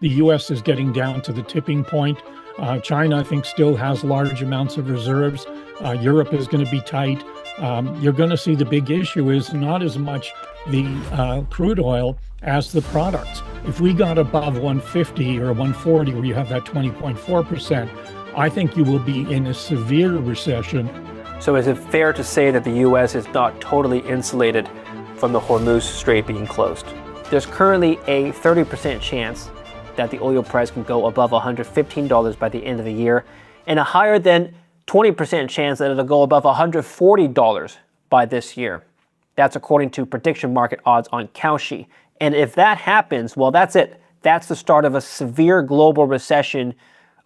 The U.S. is getting down to the tipping point. China, I think, still has large amounts of reserves. Europe is going to be tight. You're going to see the big issue is not as much the crude oil as the products. If we got above 150 or 140, where you have that 20.4%, I think you will be in a severe recession. So is it fair to say that the U.S. is not totally insulated from the Hormuz Strait being closed? There's currently a 30% chance that the oil price can go above $115 by the end of the year, and a higher than 20% chance that it'll go above $140 by this year. That's according to prediction market odds on Kalshi. And if that happens, well, that's it. That's the start of a severe global recession,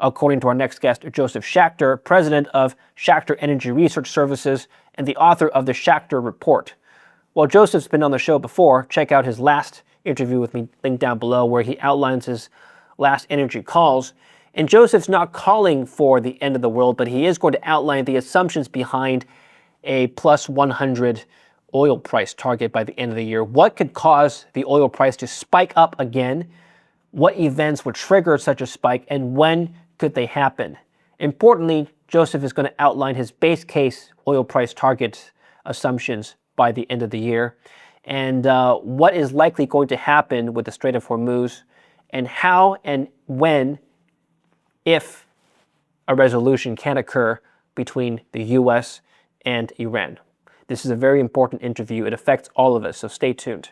according to our next guest, Josef Schachter, president of Schachter Energy Research Services and the author of the Schachter Report. Well, Josef's been on the show before. Check out his last interview with me, link down below, where he outlines his last energy calls. And Josef's not calling for the end of the world, but he is going to outline the assumptions behind a plus 100 oil price target by the end of the year. What could cause the oil price to spike up again? What events would trigger such a spike, and when could they happen? Importantly, Josef is going to outline his base case oil price target assumptions by the end of the year, and what is likely going to happen with the Strait of Hormuz, and how and when, if a resolution can occur between the U.S. and Iran. This is a very important interview. It affects all of us, so stay tuned.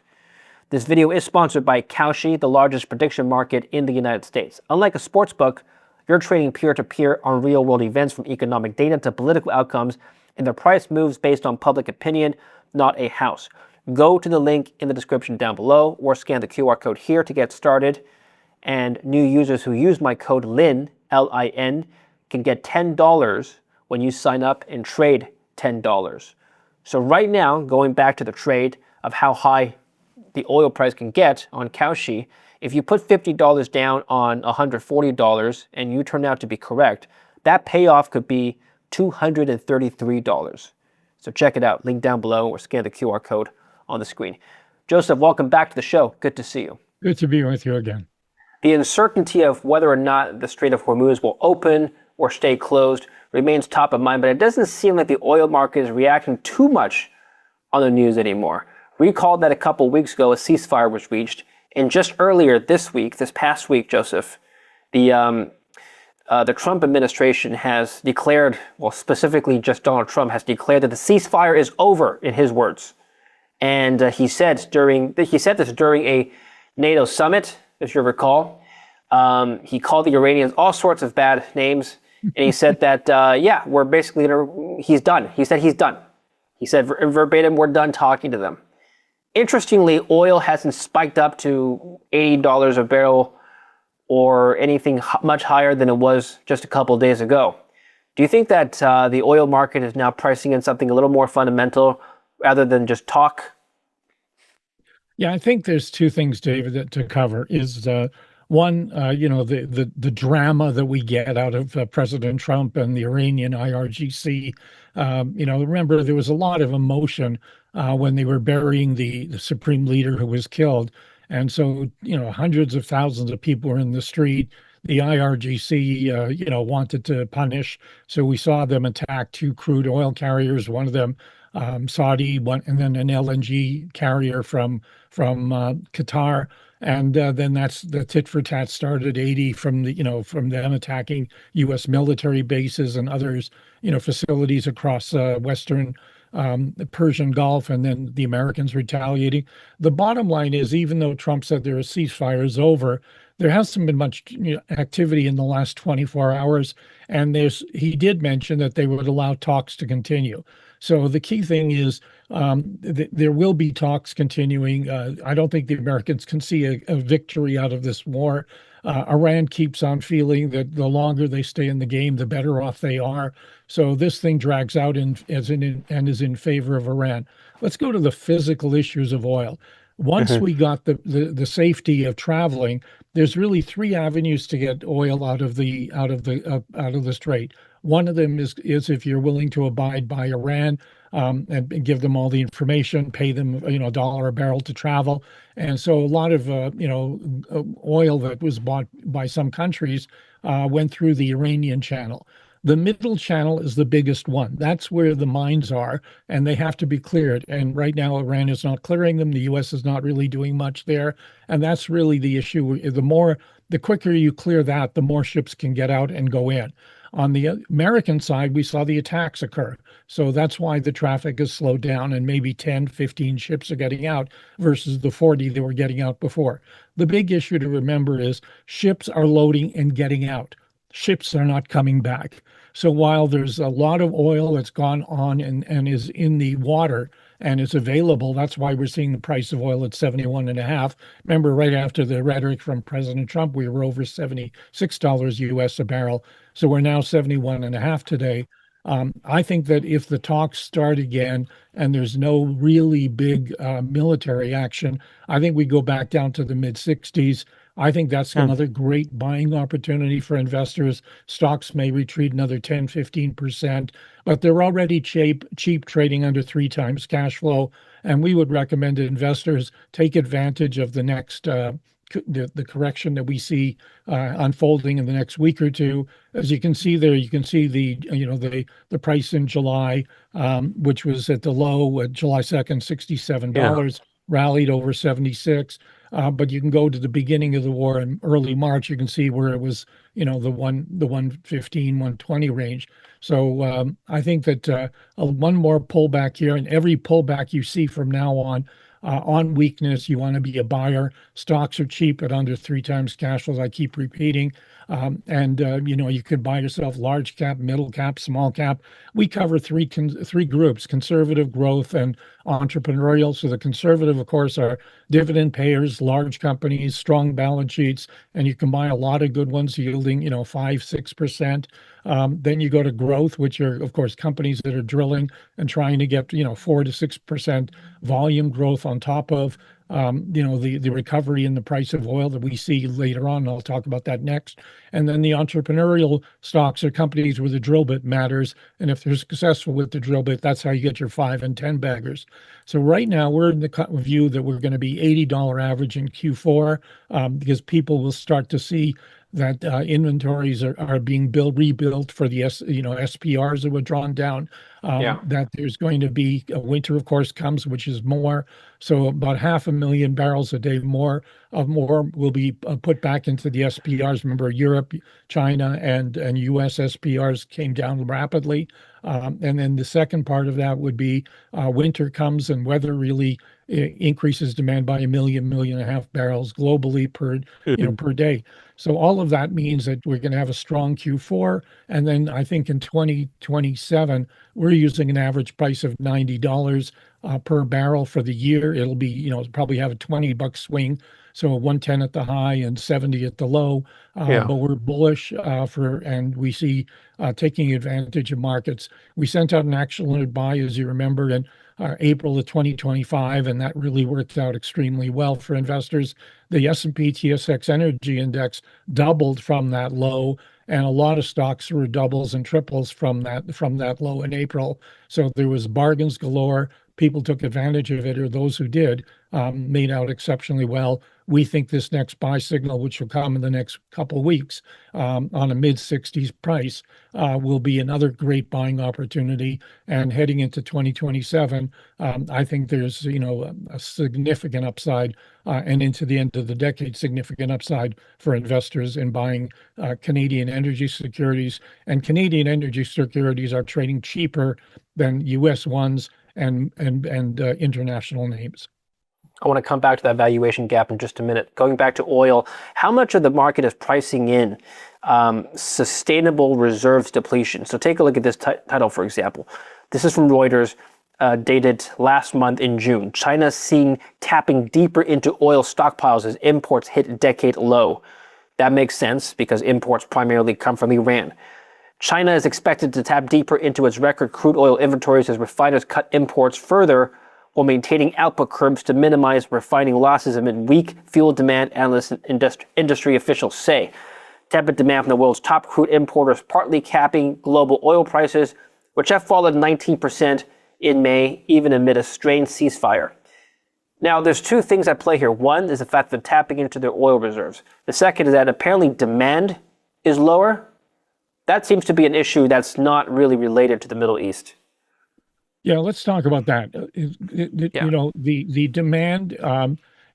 This video is sponsored by Kalshi, the largest prediction market in the United States. Unlike a sportsbook, you're trading peer-to-peer on real-world events, from economic data to political outcomes, and the price moves based on public opinion, not a house. Go to the link in the description down below or scan the QR code here to get started. And new users who use my code LIN, L-I-N, can get $10 when you sign up and trade $10. So right now, going back to the trade of how high the oil price can get on Kalshi, if you put $50 down on $140 and you turn out to be correct, that payoff could be $233. So check it out, link down below or scan the QR code on the screen. Josef, welcome back to the show. Good to see you. Good to be with you again. The uncertainty of whether or not the Strait of Hormuz will open or stay closed remains top of mind, but it doesn't seem like the oil market is reacting too much on the news anymore. Recall that a couple weeks ago, a ceasefire was reached, and just earlier this past week, Josef, the Trump administration has declared, well, specifically just Donald Trump has declared that the ceasefire is over, in his words. And he said this during a NATO summit, if you recall. He called the Iranians all sorts of bad names, and he said that, yeah, we're basically he's done. He said he's done. He said verbatim, we're done talking to them. Interestingly, oil hasn't spiked up to $80 a barrel or anything much higher than it was just a couple of days ago. Do you think that the oil market is now pricing in something a little more fundamental rather than just talk? Yeah, I think there's two things, David, to cover. Is one, the drama that we get out of President Trump and the Iranian IRGC. Remember, there was a lot of emotion when they were burying the supreme leader who was killed. And so, hundreds of thousands of people were in the street. The IRGC, wanted to punish. So we saw them attack two crude oil carriers, one of them Saudi, and then an LNG carrier from Qatar. And then that's the tit for tat started. 80 from them attacking U.S. military bases and others, facilities across Western the Persian Gulf, and then the Americans retaliating. The bottom line is, even though Trump said their ceasefire is over, there hasn't been much activity in the last 24 hours. And he did mention that they would allow talks to continue. So the key thing is there will be talks continuing. I don't think the Americans can see a victory out of this war. Iran keeps on feeling that the longer they stay in the game, the better off they are. So this thing drags out and is in favor of Iran. Let's go to the physical issues of oil. Once Hmm. we got the safety of traveling, there's really three avenues to get oil out of the strait. One of them is if you're willing to abide by Iran, and give them all the information, pay them a dollar a barrel to travel. And so a lot of oil that was bought by some countries went through the Iranian channel. The middle channel is the biggest one. That's where the mines are, and they have to be cleared. And right now, Iran is not clearing them. The U.S. is not really doing much there, and that's really the issue. The quicker you clear that, the more ships can get out and go in. On the American side, we saw the attacks occur. So that's why the traffic has slowed down and maybe 10, 15 ships are getting out versus the 40 that were getting out before. The big issue to remember is ships are loading and getting out. Ships are not coming back. So while there's a lot of oil that's gone on and is in the water and is available, that's why we're seeing the price of oil at 71 and a half. Remember, right after the rhetoric from President Trump, we were over $76 US a barrel. So we're now 71 and a half today. I think that if the talks start again and there's no really big military action, I think we go back down to the mid 60s. I think that's Yeah. another great buying opportunity for investors. Stocks may retreat another 10, 15%, but they're already cheap trading under three times cash flow. And we would recommend that investors take advantage of the next the correction that we see unfolding in the next week or two. As you can see there, you can see the price in July, which was at the low July 2nd, Yeah. $67, rallied over 76. But you can go to the beginning of the war in early March. You can see where it was, the 115, 120 range. So I think that one more pullback here, and every pullback you see from now on weakness, you want to be a buyer. Stocks are cheap at under three times cash flows. I keep repeating. And you could buy yourself large cap, middle cap, small cap. We cover three groups: conservative, growth, and entrepreneurial. So the conservative, of course, are dividend payers, large companies, strong balance sheets, and you can buy a lot of good ones yielding 5-6%. Then you go to growth, which are, of course, companies that are drilling and trying to get 4 to 6% volume growth on top of the recovery in the price of oil that we see later on. I'll talk about that next. And then the entrepreneurial stocks are companies where the drill bit matters. And if they're successful with the drill bit, that's how you get your 5 and 10 baggers. So right now we're in the view that we're going to be $80 average in Q4 because people will start to see that inventories are being rebuilt for the SPRs that were drawn down. Yeah. That there's going to be a winter, of course, comes, which is more. So about 500,000 barrels a day more will be put back into the SPRs. Remember, Europe, China, and U.S. SPRs came down rapidly. And then the second part of that would be winter comes and weather really increases demand by 1.5 million barrels globally Mhm. per day. So all of that means that we're going to have a strong Q4. And then I think in 2027, we're using an average price of $90 per barrel for the year. It'll be, probably have a $20 swing. So 110 at the high and 70 at the low. Yeah. But we're bullish and we see taking advantage of markets. We sent out an action limited buy, as you remember, in April of 2025, and that really worked out extremely well for investors. The S&P TSX Energy Index doubled from that low, and a lot of stocks were doubles and triples from that low in April. So there was bargains galore. People took advantage of it, or those who did made out exceptionally well. We think this next buy signal, which will come in the next couple of weeks on a mid 60s price, will be another great buying opportunity. And heading into 2027, I think there's a significant upside, and into the end of the decade, significant upside for investors in buying Canadian energy securities. And Canadian energy securities are trading cheaper than U.S. ones and international names. I want to come back to that valuation gap in just a minute. Going back to oil, how much of the market is pricing in sustainable reserves depletion? So take a look at this title, for example. This is from Reuters, dated last month in June. China seen tapping deeper into oil stockpiles as imports hit decade low. That makes sense because imports primarily come from Iran. China is expected to tap deeper into its record crude oil inventories as refiners cut imports further or maintaining output curbs to minimize refining losses amid weak fuel demand, analysts and industry officials say. Tepid demand from the world's top crude importers partly capping global oil prices, which have fallen 19% in May, even amid a strained ceasefire. Now, there's two things at play here. One is the fact that tapping into their oil reserves. The second is that apparently demand is lower. That seems to be an issue that's not really related to the Middle East. Yeah, let's talk about that. Yeah. You know, the demand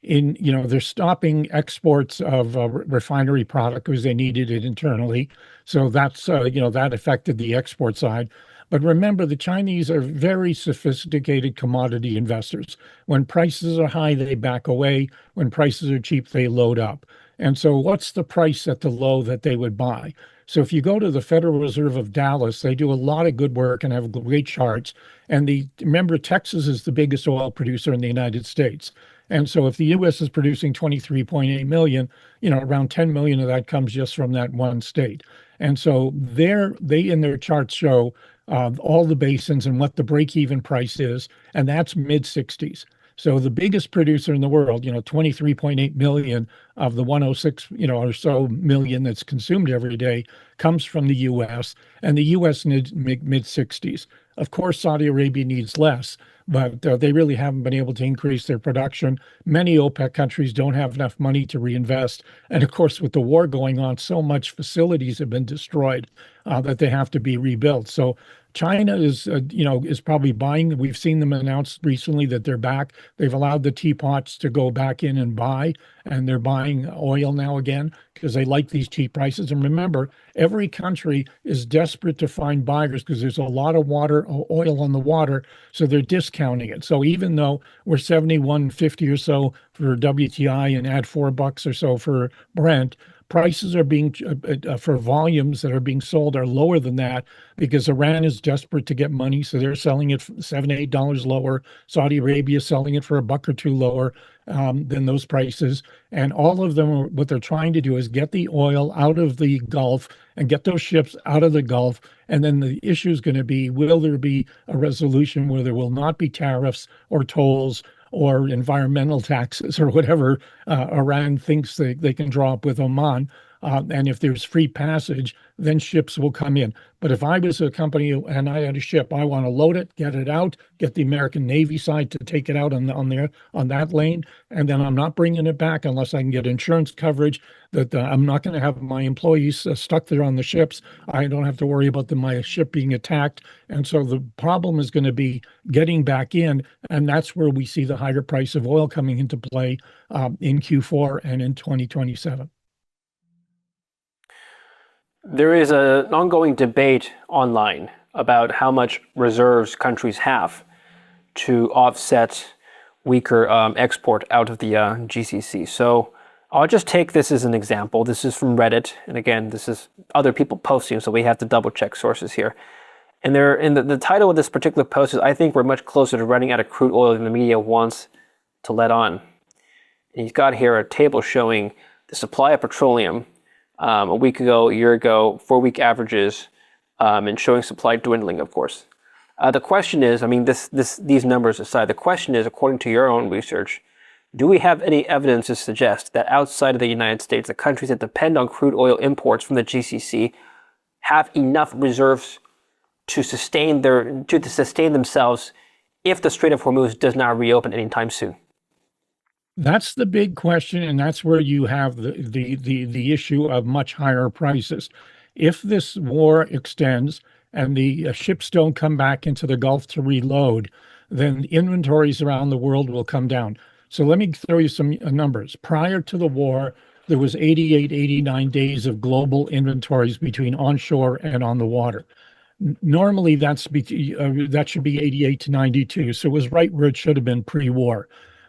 they're stopping exports of refinery product because they needed it internally. So that's that affected the export side. But remember, the Chinese are very sophisticated commodity investors. When prices are high, they back away. When prices are cheap, they load up. And so what's the price at the low that they would buy? So if you go to the Federal Reserve of Dallas, they do a lot of good work and have great charts. And remember, Texas is the biggest oil producer in the United States. And so if the U.S. is producing 23.8 million, around 10 million of that comes just from that one state. And so they in their charts show all the basins and what the break-even price is, and that's mid 60s. So the biggest producer in the world, 23.8 million of the 106, or so million that's consumed every day comes from the U.S. and the U.S. needs mid 60s. Of course, Saudi Arabia needs less, but they really haven't been able to increase their production. Many OPEC countries don't have enough money to reinvest. And of course, with the war going on, so much facilities have been destroyed that they have to be rebuilt. So China is probably buying. We've seen them announce recently that they're back. They've allowed the teapots to go back in and buy, and they're buying oil now again because they like these cheap prices. And remember, every country is desperate to find buyers because there's a lot of oil on the water, so they're discounting it. So even though we're 71.50 or so for WTI and add $4 or so for Brent, prices are being for volumes that are being sold are lower than that because Iran is desperate to get money, so they're selling it $7-8 lower. Saudi Arabia is selling it for $1 or $2 lower than those prices, and all of them what they're trying to do is get the oil out of the Gulf and get those ships out of the Gulf. And then the issue is going to be, will there be a resolution where there will not be tariffs or tolls or environmental taxes or whatever Iran thinks they can draw up with Oman. And if there's free passage, then ships will come in. But if I was a company and I had a ship, I want to load it, get it out, get the American Navy side to take it out on that lane, and then I'm not bringing it back unless I can get insurance coverage. That I'm not going to have my employees stuck there on the ships. I don't have to worry about my ship being attacked. And so the problem is going to be getting back in, and that's where we see the higher price of oil coming into play in Q4 and in 2027. There is an ongoing debate online about how much reserves countries have to offset weaker export out of the GCC. So I'll just take this as an example. This is from Reddit. And again, this is other people posting, so we have to double check sources here. And the title of this particular post is, I think we're much closer to running out of crude oil than the media wants to let on. And he's got here a table showing the supply of petroleum a week ago, a year ago, 4-week averages, and showing supply dwindling, of course. The question is, these numbers aside, the question is, according to your own research, do we have any evidence to suggest that outside of the United States, the countries that depend on crude oil imports from the GCC have enough reserves to sustain themselves if the Strait of Hormuz does not reopen anytime soon? That's the big question, and that's where you have the issue of much higher prices. If this war extends and the ships don't come back into the Gulf to reload, then inventories around the world will come down. So let me throw you some numbers. Prior to the war, there was 88, 89 days of global inventories between onshore and on the water. Normally, that should be 88 to 92. So it was right where it should have been pre-war.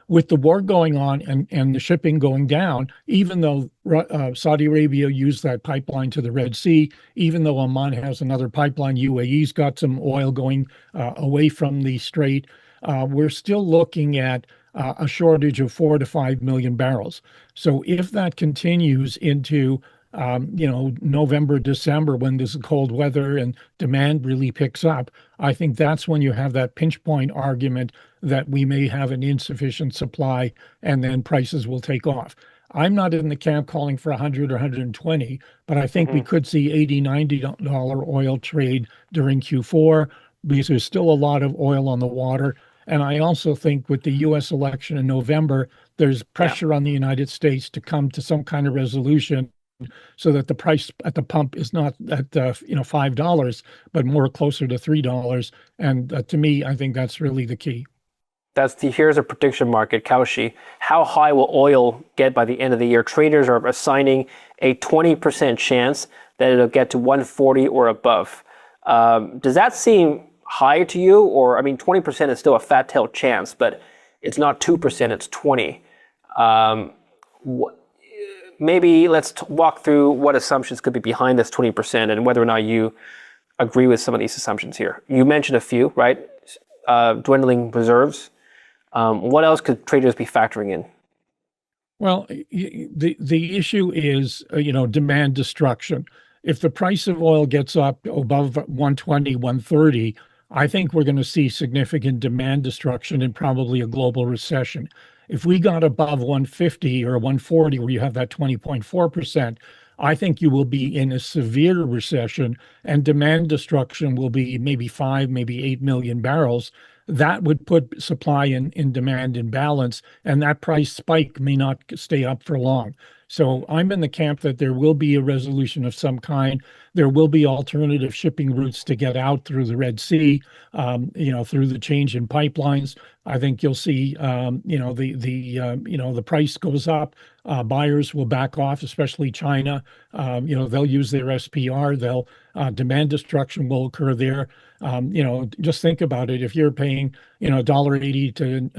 With the war going on and the shipping going down, even though Saudi Arabia used that pipeline to the Red Sea, even though Oman has another pipeline, UAE's got some oil going away from the strait, we're still looking at a shortage of 4 to 5 million barrels. So if that continues into November, December, when there's cold weather and demand really picks up, I think that's when you have that pinch point argument that we may have an insufficient supply and then prices will take off. I'm not in the camp calling for 100 or 120, but I think we Hmm. could see $80, $90 oil trade during Q4 because there's still a lot of oil on the water. And I also think with the US election in November, there's Yeah. pressure on the United States to come to some kind of resolution so that the price at the pump is not at $5, but more closer to $3. And to me, I think that's really the key. Here's a prediction market, Kaushi. How high will oil get by the end of the year? Traders are assigning a 20% chance that it'll get to 140 or above. Does that seem high to you? Or, I mean, 20% is still a fat tail chance, but it's not 2%, it's 20. Um, Maybe let's walk through what assumptions could be behind this 20% and whether or not you agree with some of these assumptions here. You mentioned a few, right? Dwindling reserves. What else could traders be factoring in? Well, the issue is, demand destruction. If the price of oil gets up above 120, 130, I think we're going to see significant demand destruction and probably a global recession. If we got above 150 or 140, where you have that 20.4%, I think you will be in a severe recession and demand destruction will be maybe 5, maybe 8 million barrels. That would put supply in demand in balance, and that price spike may not stay up for long. So I'm in the camp that there will be a resolution of some kind. There will be alternative shipping routes to get out through the Red Sea, through the change in pipelines. I think you'll see, the price goes up. Buyers will back off, especially China. They'll use their SPR. They'll demand destruction will occur there. Just think about it. If you're paying, $1.80 to,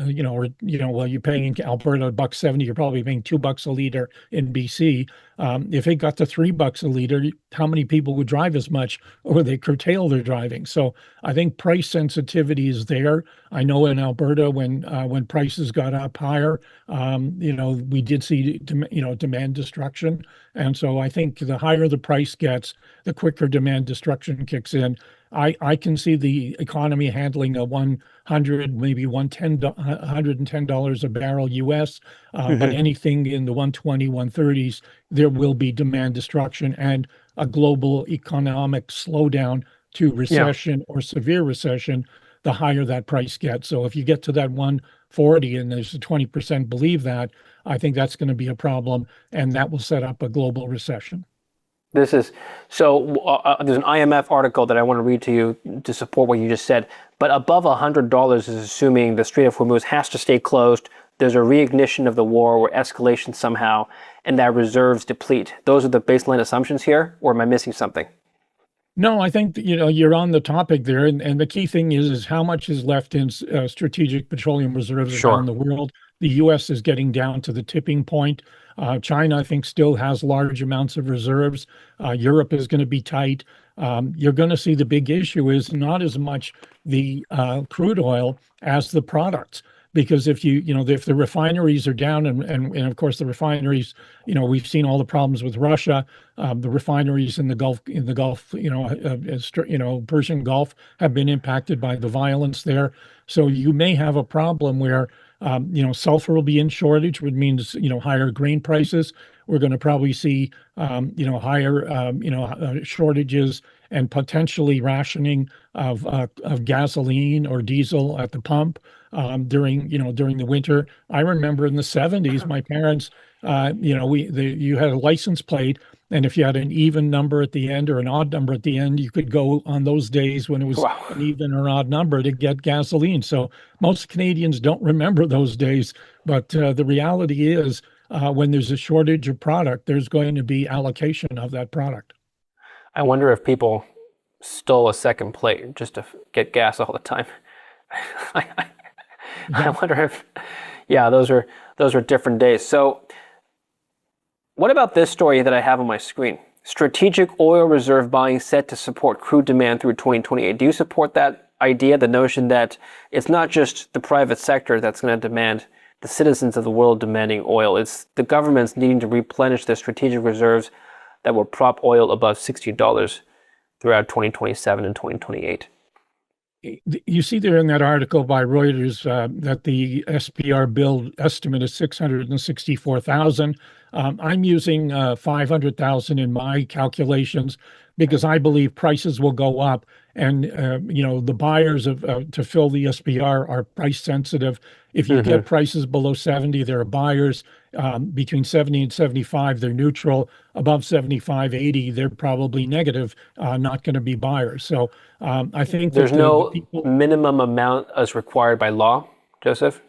you're paying Alberta $1.70, you're probably paying $2 a liter in BC. If it got to $3 a liter, how many people would drive as much, or they curtail their driving? So I think price sensitivity is there. I know in Alberta when prices got up higher, we did see demand destruction, and so I think the higher the price gets, the quicker demand destruction kicks in. I can see the economy handling a 100, maybe $110 a barrel US, but Hmm. anything in the 120, 130s, there will be demand destruction and a global economic slowdown to Yeah. recession or severe recession, the higher that price gets. So if you get to that 140 and there's a 20% believe that, I think that's going to be a problem, and that will set up a global recession. This is there's an IMF article that I want to read to you to support what you just said. But above $100 is assuming the Strait of Hormuz has to stay closed. There's a reignition of the war or escalation somehow, and that reserves deplete. Those are the baseline assumptions here, or am I missing something? No, I think you're on the topic there, and the key thing is how much is left in strategic petroleum reserves around Sure. the world. The U.S. is getting down to the tipping point. China, I think, still has large amounts of reserves. Europe is going to be tight. You're going to see the big issue is not as much the crude oil as the products. Because if the refineries are down, and of course the refineries, we've seen all the problems with Russia. The refineries in the Gulf, Persian Gulf have been impacted by the violence there. So you may have a problem where, sulfur will be in shortage, which means, higher grain prices. We're going to probably see, higher, shortages and potentially rationing of gasoline or diesel at the pump during the winter. I remember in the 70s, my parents, you had a license plate, and if you had an even number at the end or an odd number at the end, you could go on those days when it was Wow. an even or odd number to get gasoline. So most Canadians don't remember those days, but the reality is when there's a shortage of product, there's going to be allocation of that product. I wonder if people stole a second plate just to get gas all the time. I, I Yeah. wonder if, yeah, those are different days. So, what about this story that I have on my screen? Strategic oil reserve buying set to support crude demand through 2028. Do you support that idea, the notion that it's not just the private sector that's going to demand, the citizens of the world demanding oil? It's the governments needing to replenish their strategic reserves that will prop oil above $60 throughout 2027 and 2028. You see there in that article by Reuters that the SPR bill estimate is 664,000. I'm using 500,000 in my calculations because I believe prices will go up, and the buyers of to fill the SPR are price sensitive. If you get prices below 70, there are buyers. Between 70 and 75, they're neutral. Above 75, 80, they're probably negative, not going to be buyers. So I think There's that the no people minimum amount as required by law, Joseph?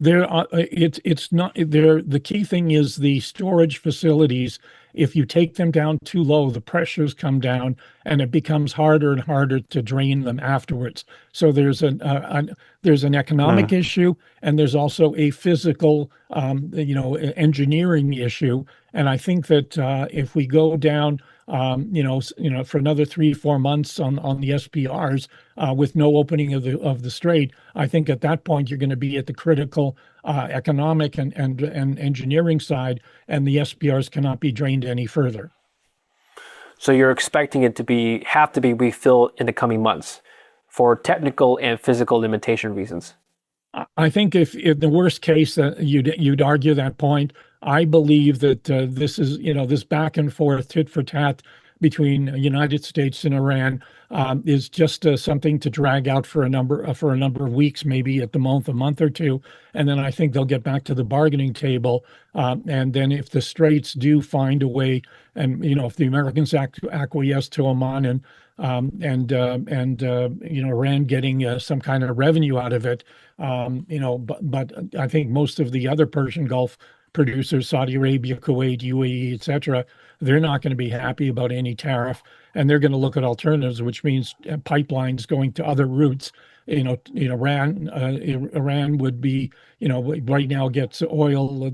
there are it's not there. The key thing is the storage facilities. If you take them down too low, the pressures come down, and it becomes harder and harder to drain them afterwards. So there's an economic issue, and there's also a physical, engineering issue. And I think that if we go down, for another 3, 4 months on the SPRs with no opening of the strait, I think at that point you're going to be at the critical economic and engineering side, and the SPRs cannot be drained any further. So you're expecting it to have to be refilled in the coming months for technical and physical limitation reasons. I think if in the worst case that you'd argue that point. I believe that this is this back and forth tit for tat between the United States and Iran is just something to drag out for a number of weeks, maybe at the most a month or two, and then I think they'll get back to the bargaining table. And then if the Straits do find a way, and if the Americans acquiesce to Oman and Iran getting some kind of revenue out of it, but I think most of the other Persian Gulf producers, Saudi Arabia, Kuwait, UAE, etc., they're not going to be happy about any tariff, and they're going to look at alternatives, which means pipelines going to other routes. Iran would be, right now gets oil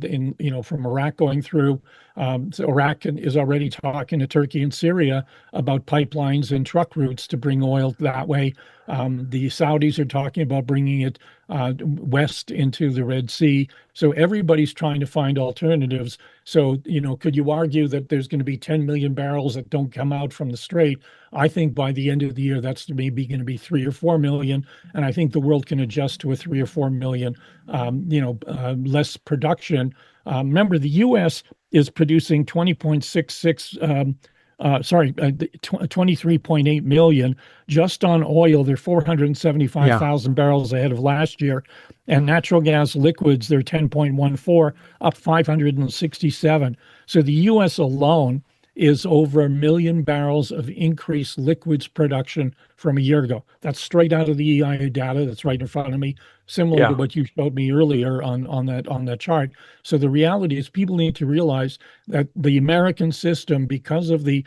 from Iraq going through. So Iraq is already talking to Turkey and Syria about pipelines and truck routes to bring oil that way. The Saudis are talking about bringing it west into the Red Sea. So everybody's trying to find alternatives. So, could you argue that there's going to be 10 million barrels that don't come out from the Strait? I think by the end of the year, that's maybe going to be 3 or 4 million. And I think the world can adjust to a 3 or 4 million, less production. Remember, the U.S. is producing 23.8 million just on oil. They're 475,000 barrels ahead of last year. And natural gas liquids, they're 10.14, up 567. So the U.S. alone is over 1 million barrels of increased liquids production from a year ago. That's straight out of the EIA data that's right in front of me, similar to what you showed me earlier on that chart. So the reality is people need to realize that the American system, because of the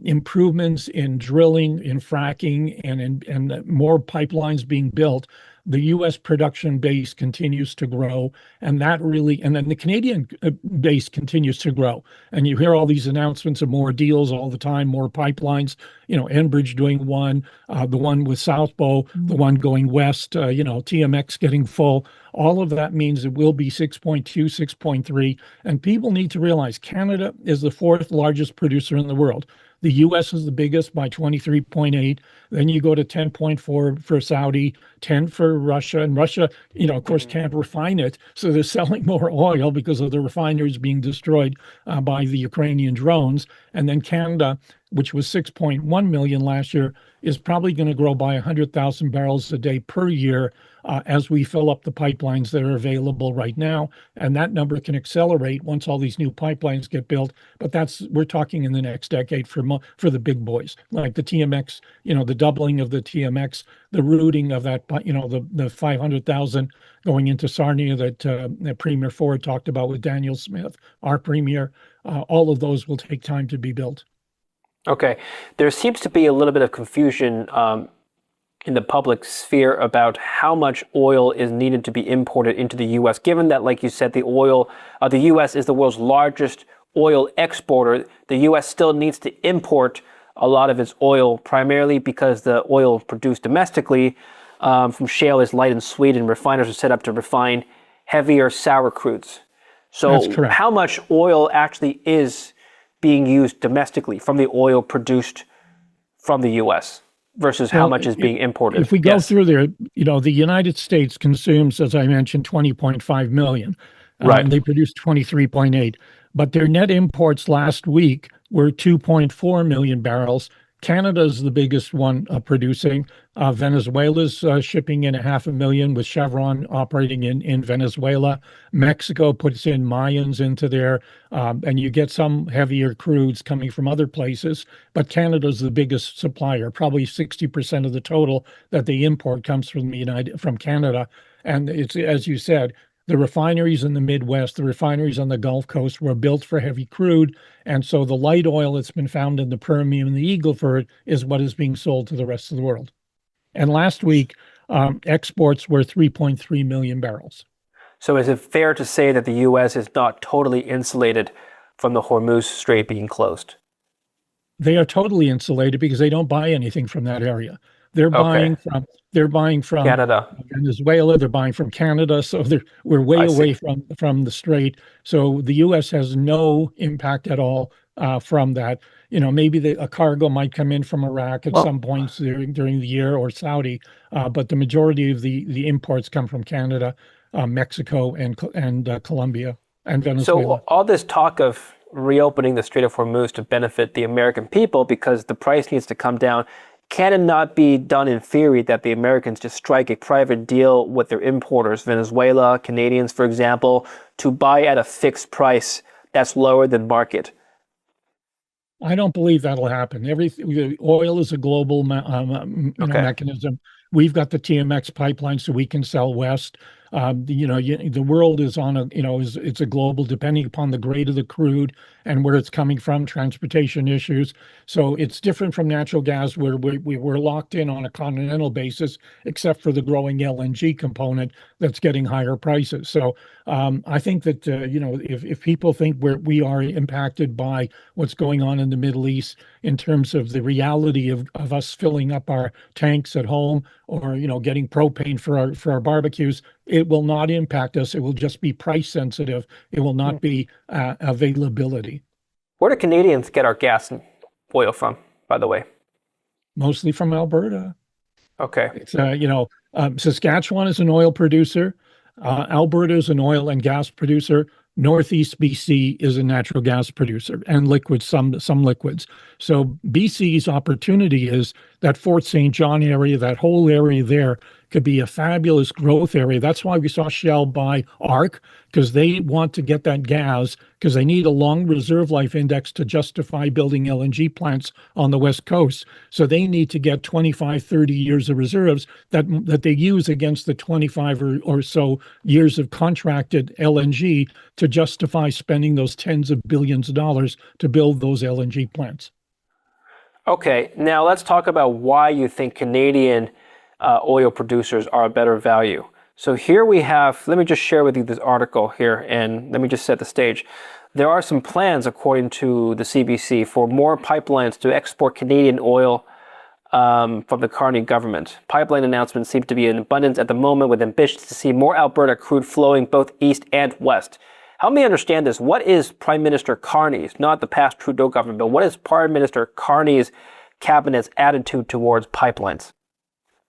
improvements in drilling, in fracking, and more pipelines being built, the U.S. production base continues to grow, and then the Canadian base continues to grow. And you hear all these announcements of more deals all the time, more pipelines. Enbridge doing one, the one with South Bow, the one going west. TMX getting full. All of that means it will be 6.2, 6.3, and people need to realize Canada is the fourth largest producer in the world. The U.S. is the biggest by 23.8. Then you go to 10.4 for Saudi, 10 for Russia. And Russia, of course, can't refine it. So they're selling more oil because of the refineries being destroyed by the Ukrainian drones. And then Canada, which was 6.1 million last year, is probably going to grow by 100,000 barrels a day per year as we fill up the pipelines that are available right now. And that number can accelerate once all these new pipelines get built. But we're talking in the next decade for the big boys, like the TMX, the doubling of the TMX, the routing of that, the 500,000 going into Sarnia that Premier Ford talked about with Daniel Smith, our premier. All of those will take time to be built. Okay. There seems to be a little bit of confusion in the public sphere about how much oil is needed to be imported into the U.S., given that, like you said, the U.S. is the world's largest oil exporter. The U.S. still needs to import a lot of its oil, primarily because the oil produced domestically from shale is light and sweet, and refiners are set up to refine heavier sour crudes. So how much oil actually is being used domestically from the oil produced from the U.S.? versus how Well, much is being imported? if we go Yes. through there, the United States consumes, as I mentioned, 20.5 million, Right. and they produce 23.8. But their net imports last week were 2.4 million barrels. Canada's the biggest one producing. Venezuela's shipping in 500,000 with Chevron operating in Venezuela. Mexico puts in Mayans into there, and you get some heavier crudes coming from other places. But Canada's the biggest supplier. Probably 60% of the total that they import comes from Canada. And it's, as you said, the refineries in the Midwest, the refineries on the Gulf Coast were built for heavy crude. And so the light oil that's been found in the Permian and the Eagle Ford is what is being sold to the rest of the world. And last week, exports were 3.3 million barrels. So is it fair to say that the U.S. is not totally insulated from the Hormuz Strait being closed? They are totally insulated because they don't buy anything from that area. They're Okay. buying from they're buying from Canada. Venezuela, they're buying from Canada, so we're way I away see. from the strait. So the U.S. has no impact at all from that. Maybe a cargo might come in from Iraq at some Well, points during the year or Saudi, but the majority of the imports come from Canada, Mexico, and Colombia and so Venezuela. all this talk of reopening the Strait of Hormuz to benefit the American people because the price needs to come down, can it not be done in theory that the Americans just strike a private deal with their importers, Venezuela, Canadians, for example, to buy at a fixed price that's lower than market? I don't believe that'll happen. Oil is a global, Okay. mechanism. We've got the TMX pipeline, so we can sell west. The world is on it's a global, depending upon the grade of the crude and where it's coming from, transportation issues. So it's different from natural gas, where we're locked in on a continental basis, except for the growing LNG component that's getting higher prices. So I think that if people think we are impacted by what's going on in the Middle East in terms of the reality of us filling up our tanks at home, or getting propane for our barbecues, it will not impact us. It will just be price sensitive. It will not be availability. Where do Canadians get our gas and oil from, by the way? Mostly from Alberta. Okay. It's Saskatchewan is an oil producer. Alberta is an oil and gas producer. Northeast BC is a natural gas producer and liquids, some liquids. So BC's opportunity is that Fort St. John area, that whole area there could be a fabulous growth area. That's why we saw Shell buy ARC, because they want to get that gas, because they need a long reserve life index to justify building LNG plants on the West Coast. So they need to get 25, 30 years of reserves that they use against the 25 or so years of contracted LNG to justify spending those tens of billions of dollars to build those LNG plants. Okay, now let's talk about why you think Canadian oil producers are a better value. So here we have, let me just share with you this article here, and let me just set the stage. There are some plans, according to the CBC, for more pipelines to export Canadian oil from the Carney government. Pipeline announcements seem to be in abundance at the moment, with ambitions to see more Alberta crude flowing both east and west. Help me understand this. What is Prime Minister Carney's, not the past Trudeau government, but what is Prime Minister Carney's cabinet's attitude towards pipelines?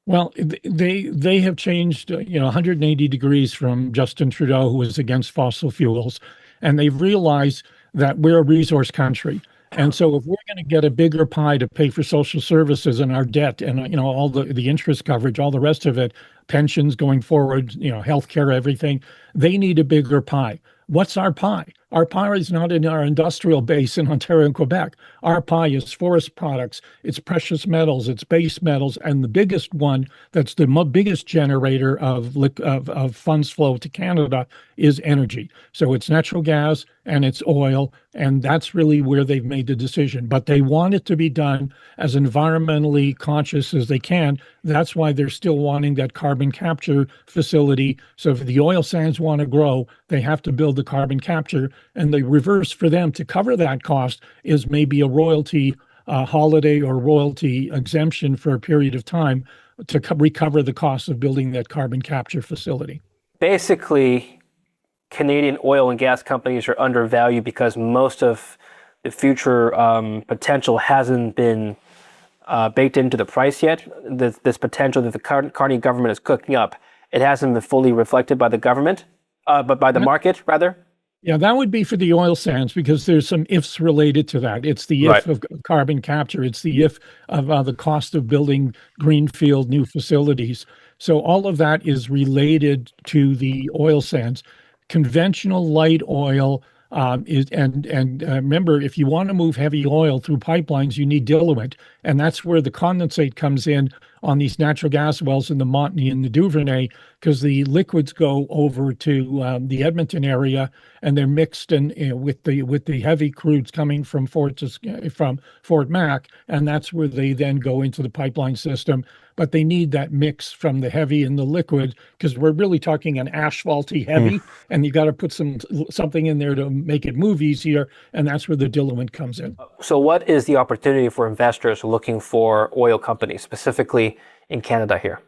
Well, they have changed, 180 degrees from Justin Trudeau, who was against fossil fuels, and they've realized that we're a resource country. And so if we're going to get a bigger pie to pay for social services and our debt and all the interest coverage, all the rest of it, pensions going forward, healthcare, everything, they need a bigger pie. What's our pie? Our pie is not in our industrial base in Ontario and Quebec. Our pie is forest products, it's precious metals, it's base metals, and the biggest one that's the biggest generator of funds flow to Canada is energy. So it's natural gas and it's oil, and that's really where they've made the decision. But they want it to be done as environmentally conscious as they can. That's why they're still wanting that carbon capture facility. So if the oil sands want to grow, they have to build the carbon capture. And the reverse for them to cover that cost is maybe a royalty holiday or royalty exemption for a period of time to recover the cost of building that carbon capture facility. Basically, Canadian oil and gas companies are undervalued because most of the future potential hasn't been baked into the price yet. This potential that the Carney government is cooking up, it hasn't been fully reflected by the government, but by the market rather. Yeah, that would be for the oil sands because there's some ifs related to that. It's the Right. if of carbon capture. It's the if of the cost of building greenfield new facilities. So all of that is related to the oil sands. Conventional light oil is and remember, if you want to move heavy oil through pipelines, you need diluent, and that's where the condensate comes in on these natural gas wells in the Montney and the Duvernay, because the liquids go over to the Edmonton area and they're mixed in, with the heavy crudes coming from Fort Mac, and that's where they then go into the pipeline system. But they need that mix from the heavy and the liquid because we're really talking an asphalty heavy, and you got to put something in there to make it move easier, and that's where the diluent comes in. So what is the opportunity for investors looking for oil companies, specifically in Canada here?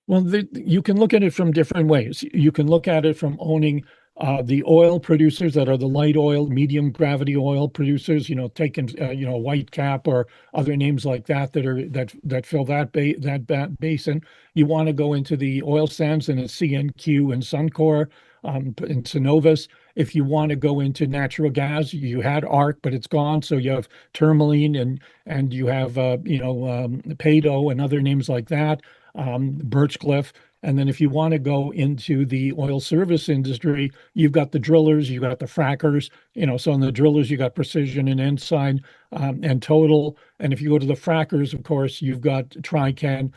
Well, you can look at it from different ways. You can look at it from owning the oil producers that are the light oil, medium gravity oil producers. Taking White Cap or other names like that that fill that basin. You want to go into the oil sands and it's CNQ and Suncor, and Cenovus. If you want to go into natural gas, you had ARC, but it's gone. So you have Tourmaline and you have Peyto and other names like that, Birchcliff. And then if you want to go into the oil service industry, you've got the drillers, you've got the frackers. So in the drillers, you got Precision and Ensign, and Total. And if you go to the frackers, of course, you've got Trican,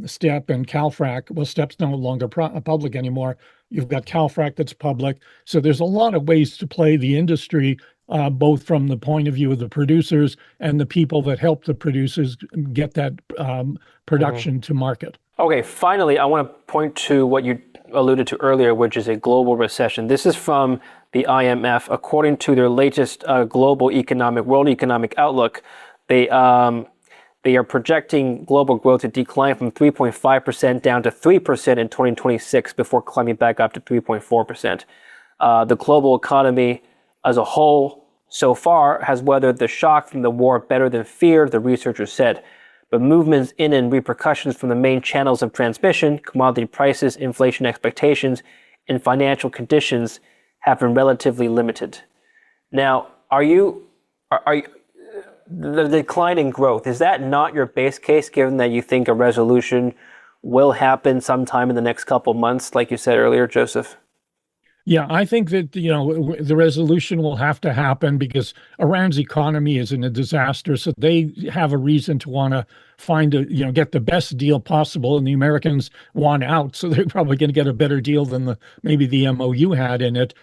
Step, and Calfrac. Well, Step's no longer public anymore. You've got Calfrac that's public. So there's a lot of ways to play the industry, both from the point of view of the producers and the people that help the producers get that production to market. Okay, finally, I want to point to what you alluded to earlier, which is a global recession. This is from the IMF. According to their latest world economic outlook, they are projecting global growth to decline from 3.5% down to 3% in 2026 before climbing back up to 3.4%. The global economy as a whole so far has weathered the shock from the war better than feared, the researchers said. But movements in and repercussions from the main channels of transmission, commodity prices, inflation expectations, and financial conditions have been relatively limited. Now, are the decline in growth, is that not your base case, given that you think a resolution will happen sometime in the next couple of months, like you said earlier, Joseph? Yeah, I think that, the resolution will have to happen because Iran's economy is in a disaster. So they have a reason to want to get the best deal possible. And the Americans want out. So they're probably going to get a better deal than maybe the MOU had in it,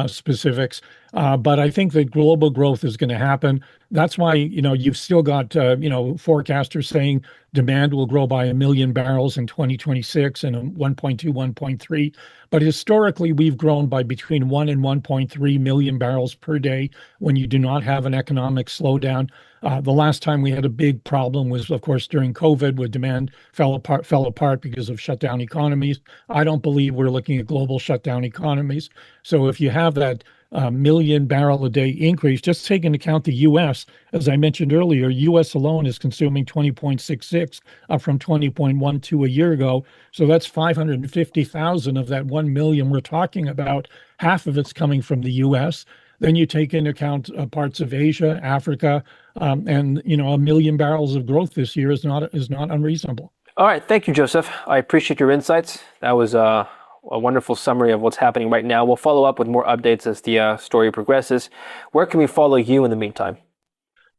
specifics. But I think that global growth is going to happen. That's why, you've still got, forecasters saying demand will grow by 1 million barrels in 2026 and 1.2, 1.3. But historically, we've grown by between 1 and 1.3 million barrels per day when you do not have an economic slowdown. The last time we had a big problem was, of course, during COVID, where demand fell apart because of shutdown economies. I don't believe we're looking at global shutdown economies. So if you have that million barrel a day increase, just take into account the U.S. As I mentioned earlier, U.S. alone is consuming 20.66, up from 20.12 a year ago. So that's 550,000 of that 1 million we're talking about. Half of it's coming from the U.S. Then you take into account parts of Asia, Africa, and 1 million barrels of growth this year is not unreasonable. All right, thank you, Joseph. I appreciate your insights. That was a wonderful summary of what's happening right now. We'll follow up with more updates as the story progresses. Where can we follow you in the meantime?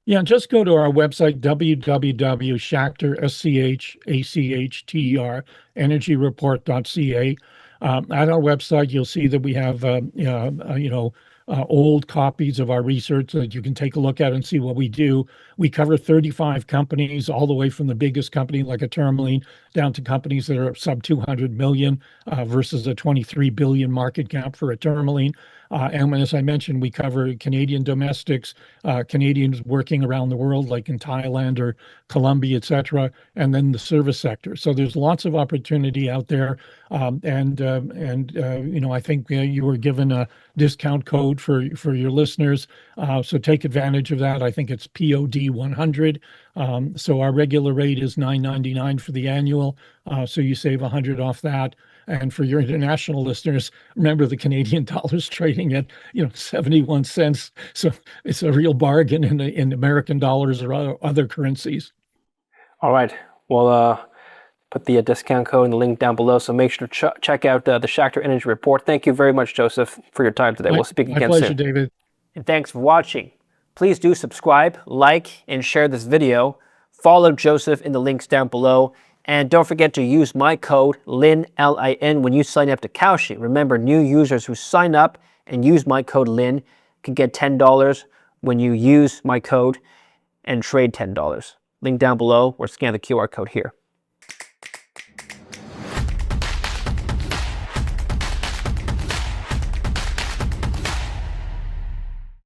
Yeah, just go to our website, www.schachter, SCHACHTER, energyreport.ca. At our website, you'll see that we have, old copies of our research that you can take a look at and see what we do. We cover 35 companies, all the way from the biggest company like a Tourmaline down to companies that are sub 200 million versus a 23 billion market cap for a Tourmaline. And as I mentioned, we cover Canadian domestics, Canadians working around the world, like in Thailand or Colombia, et cetera, and then the service sector. So there's lots of opportunity out there. I think you were given a discount code for your listeners. So take advantage of that. I think it's POD 100. So our regular rate is $9.99 for the annual. So you save 100 off that. And for your international listeners, remember the Canadian dollar's trading at 71 cents. So it's a real bargain in American dollars or other currencies. All right. Well, put the discount code in the link down below. So make sure to check out the Schachter Energy Report. Thank you very much, Joseph, for your time today. We'll speak again soon. My pleasure, David. And thanks for watching. Please do subscribe, like, and share this video. Follow Joseph in the links down below. And don't forget to use my code LIN, L-I-N, when you sign up to Kalshi. Remember, new users who sign up and use my code LIN can get $10 when you use my code and trade $10. Link down below or scan the QR code here.